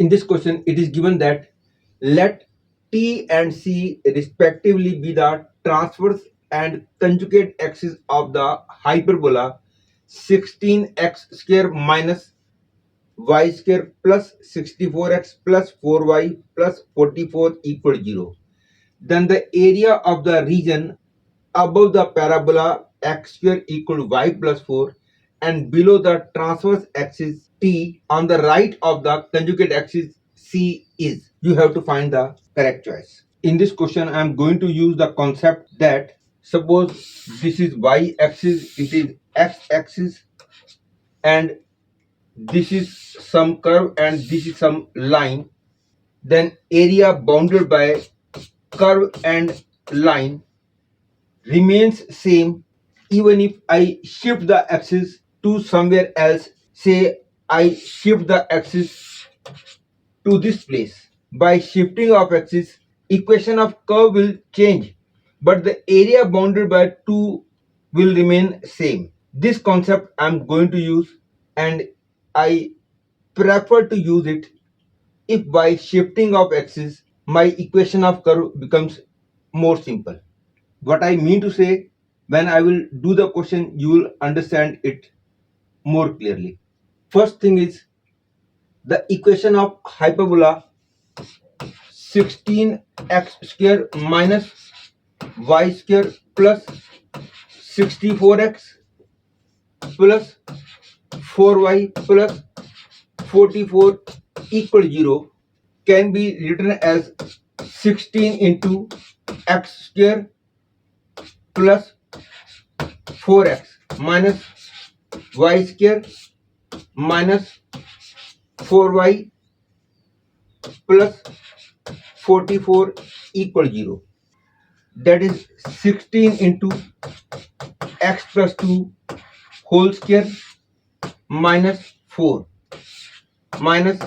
In this question, it is given that let T and C respectively be the transverse and conjugate axis of the hyperbola 16x square minus y square plus 64x plus 4y plus 44 equal 0. Then the area of the region above the parabola x square equal y plus 4 and below the transverse axis T on the right of the conjugate axis C is. You have to find the correct choice. In this question, I am going to use the concept that suppose this is y axis, it is x axis, and this is some curve and this is some line. Then area bounded by curve and line remains same even if I shift the axis to somewhere else. Say I shift the axis to this place. By shifting of axis, equation of curve will change, but the area bounded by 2 will remain same. This concept I am going to use, and I prefer to use it if by shifting of axis my equation of curve becomes more simple. What I mean to say, when I will do the question, you will understand it more clearly. First thing is the equation of hyperbola 16x square minus y square plus 64x plus 4y plus 44 equal 0 can be written as 16 into x square plus 4x minus y square minus 4y plus 44 equal 0. That is 16 into x plus 2 whole square minus 4 minus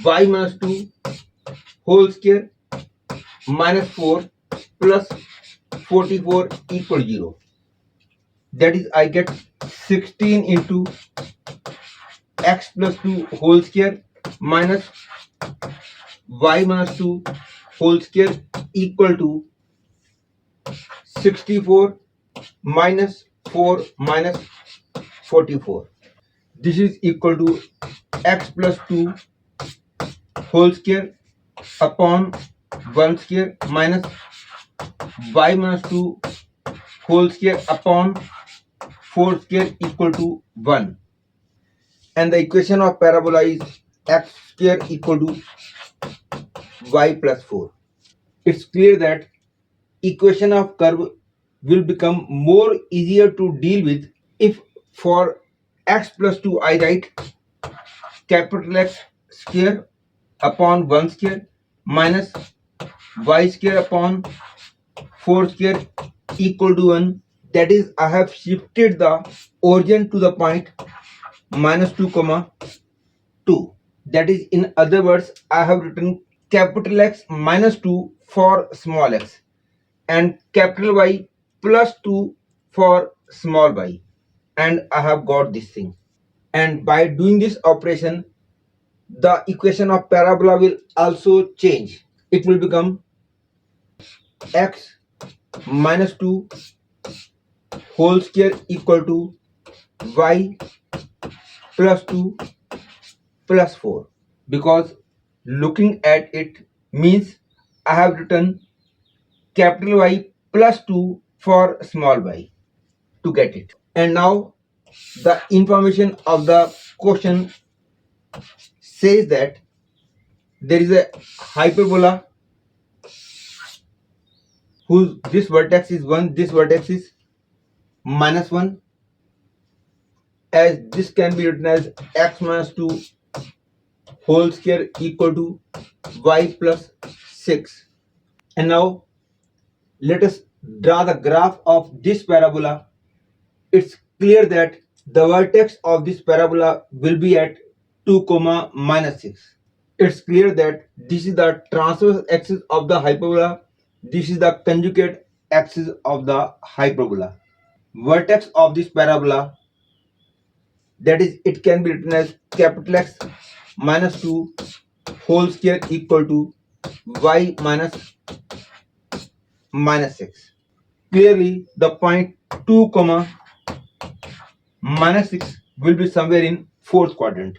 y minus 2 whole square minus 4 plus 44 equal 0. That is, I get 16 into x plus 2 whole square minus y minus 2 whole square equal to 64 minus 4 minus 44. This is equal to x plus 2 whole square upon 1 square minus y minus 2 whole square upon 4 square equal to 1. And the equation of parabola is x square equal to y plus 4. It's clear that equation of curve will become more easier to deal with if for x plus 2 I write capital X square upon 1 square minus y square upon 4 square equal to 1. That is, I have shifted the origin to the point minus 2 comma 2. That is, in other words, I have written capital X minus 2 for small x and capital Y plus 2 for small y, and I have got this thing. And by doing this operation, the equation of parabola will also change. It will become x minus 2 whole square equal to y plus 2 plus 4, because looking at it means I have written capital Y plus 2 for small y to get it. And now the information of the question says that there is a hyperbola whose this vertex is 1, this vertex is minus 1, as this can be written as x minus 2 whole square equal to y plus 6. And now let us draw the graph of this parabola. It's clear that the vertex of this parabola will be at 2 comma minus 6. It's clear that this is the transverse axis of the hyperbola, this is the conjugate axis of the hyperbola. Vertex of this parabola, that is, it can be written as capital X minus 2 whole square equal to y minus 6. Clearly, the point 2 comma minus 6 will be somewhere in fourth quadrant.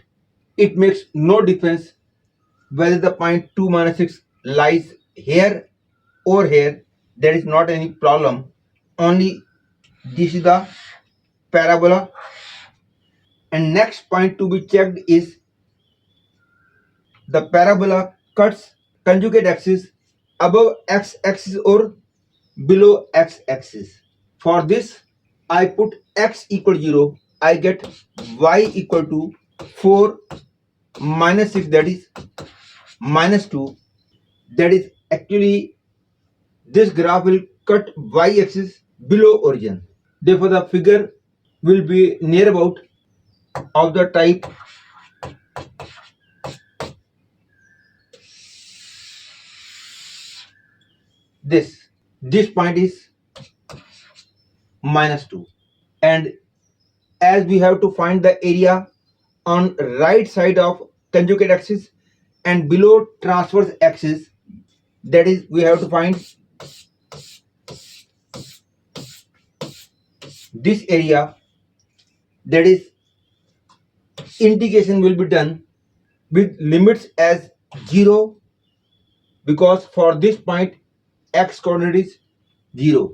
It makes no difference whether the point 2 minus 6 lies here or here. There is not any problem. Only this is the parabola, and next point to be checked is the parabola cuts conjugate axis above x-axis or below x-axis. For this, I put x equal 0. I get y equal to 4 minus 6, that is minus 2. That is actually this graph will cut y-axis below origin. Therefore, the figure will be near about of the type this. This point is minus 2, and as we have to find the area on right side of conjugate axis and below transverse axis, that is we have to find this area, that is integration will be done with limits as 0, because for this point x coordinate is 0,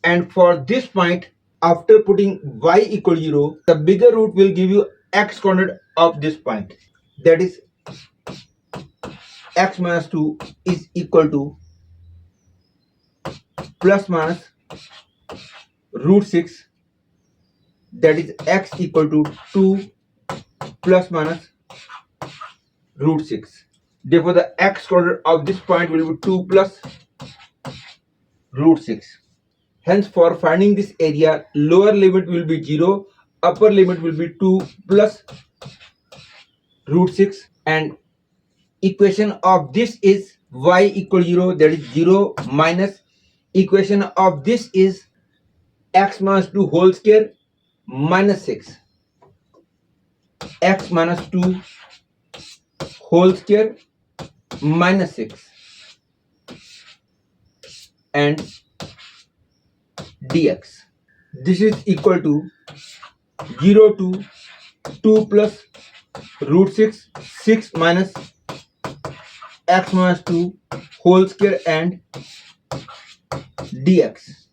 and for this point after putting y equal 0, the bigger root will give you x coordinate of this point, that is x minus 2 is equal to plus minus root 6, that is x equal to 2 plus minus root 6. Therefore, the x coordinate of this point will be 2 plus root 6. Hence, for finding this area, lower limit will be 0, upper limit will be 2 plus root 6, and equation of this is y equal 0, that is 0 minus equation of this is x minus 2 whole square minus 6, x minus 2 whole square minus 6, and dx. This is equal to 0 to 2 plus root 6, 6 minus x minus 2 whole square and dx,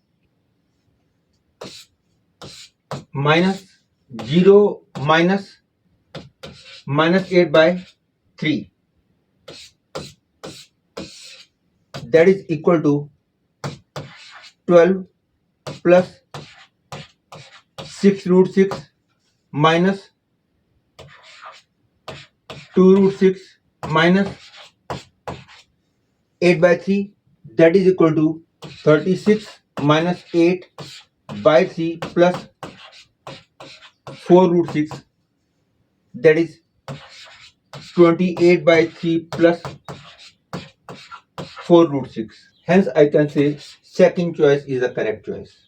minus 0 minus 8 by 3, that is equal to 12 plus 6 root 6 minus 2 root 6 minus 8 by 3, that is equal to 36 minus 8 by 3 plus 4 root 6, that is 28 by 3 plus 4 root 6. Hence, I can say second choice is the correct choice.